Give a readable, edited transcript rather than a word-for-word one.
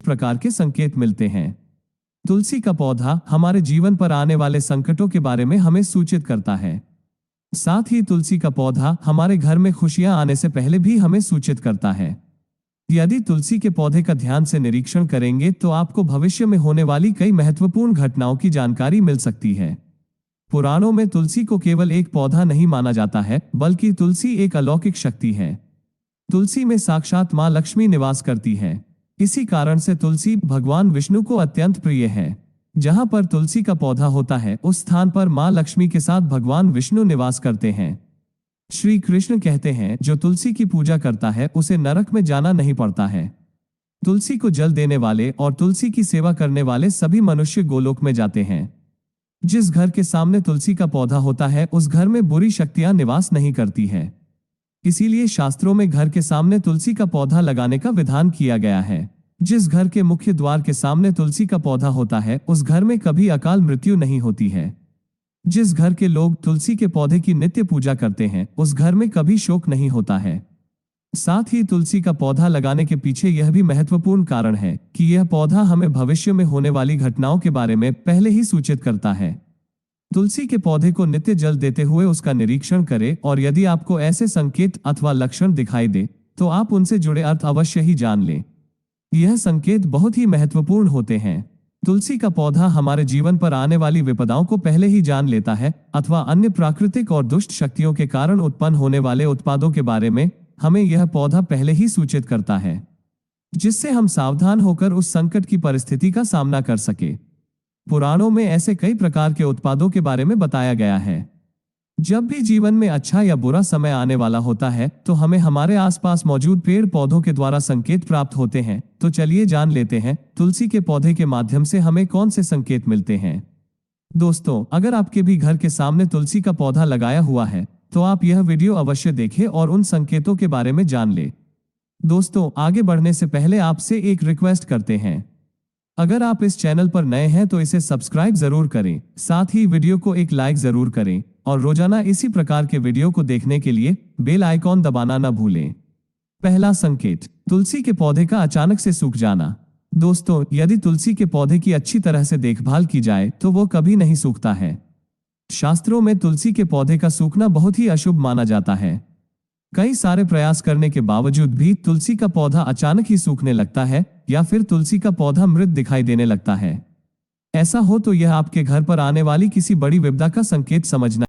प्रकार के संकेत मिलते हैं। तुलसी का पौधा हमारे जीवन पर आने वाले संकटों के बारे में हमें सूचित करता है। साथ ही तुलसी का पौधा हमारे घर में खुशियां आने से पहले भी हमें सूचित करता है। यदि तुलसी के पौधे का ध्यान से निरीक्षण करेंगे तो आपको भविष्य में होने वाली कई महत्वपूर्ण घटनाओं की जानकारी मिल सकती है। पुराणों में तुलसी को केवल एक पौधा नहीं माना जाता है, बल्कि तुलसी एक अलौकिक शक्ति है। तुलसी में साक्षात मां लक्ष्मी निवास करती है। इसी कारण से तुलसी भगवान विष्णु को अत्यंत प्रिय है। जहां पर तुलसी का पौधा होता है, उस स्थान पर मां लक्ष्मी के साथ भगवान विष्णु निवास करते हैं। श्री कृष्ण कहते हैं, जो तुलसी की पूजा करता है उसे नरक में जाना नहीं पड़ता है। तुलसी को जल देने वाले और तुलसी की सेवा करने वाले सभी मनुष्य गोलोक में जाते हैं। जिस घर के सामने तुलसी का पौधा होता है, उस घर में बुरी शक्तियां निवास नहीं करती है। इसीलिए शास्त्रों में घर के सामने तुलसी का पौधा लगाने का विधान किया गया है। जिस घर के मुख्य द्वार के सामने तुलसी का पौधा होता है, उस घर में कभी अकाल मृत्यु नहीं होती है। जिस घर के लोग तुलसी के पौधे की नित्य पूजा करते हैं, उस घर में कभी शोक नहीं होता है। साथ ही तुलसी का पौधा लगाने के पीछे यह भी महत्वपूर्ण कारण है कि यह पौधा हमें भविष्य में होने वाली घटनाओं के बारे में पहले ही सूचित करता है। तुलसी के पौधे को नित्य जल देते हुए उसका निरीक्षण करें, और यदि आपको ऐसे संकेत अथवा लक्षण दिखाई दे तो आप उनसे जुड़े अर्थ अवश्य ही जान लें। यह संकेत बहुत ही महत्वपूर्ण होते हैं। तुलसी का पौधा हमारे जीवन पर आने वाली विपदाओं को पहले ही जान लेता है, अथवा अन्य प्राकृतिक और दुष्ट शक्तियों के कारण उत्पन्न होने वाले उत्पादों के बारे में हमें यह पौधा पहले ही सूचित करता है, जिससे हम सावधान होकर उस संकट की परिस्थिति का सामना कर सके। पुराणों में ऐसे कई प्रकार के उत्पादों के बारे में बताया गया है। जब भी जीवन में अच्छा या बुरा समय आने वाला होता है, तो हमें हमारे आसपास मौजूद पेड़ पौधों के द्वारा संकेत प्राप्त होते हैं। तो चलिए जान लेते हैं तुलसी के पौधे के माध्यम से हमें कौन से संकेत मिलते हैं। दोस्तों, अगर आपके भी घर के सामने तुलसी का पौधा लगाया हुआ है, तो आप यह वीडियो अवश्य देखें और उन संकेतों के बारे में जान लें। दोस्तों, आगे बढ़ने से पहले आपसे एक रिक्वेस्ट करते हैं। अगर आप इस चैनल पर नए हैं तो इसे सब्सक्राइब जरूर करें, साथ ही वीडियो को एक लाइक जरूर करें, और रोजाना इसी प्रकार के वीडियो को देखने के लिए बेल आइकॉन दबाना न भूलें। पहला संकेत, तुलसी के पौधे का अचानक से सूख जाना। दोस्तों, यदि तुलसी के पौधे की अच्छी तरह से देखभाल की जाए तो वो कभी नहीं सूखता है। शास्त्रों में तुलसी के पौधे का सूखना बहुत ही अशुभ माना जाता है। कई सारे प्रयास करने के बावजूद भी तुलसी का पौधा अचानक ही सूखने लगता है, या फिर तुलसी का पौधा मृत दिखाई देने लगता है। ऐसा हो तो यह आपके घर पर आने वाली किसी बड़ी विपदा का संकेत समझना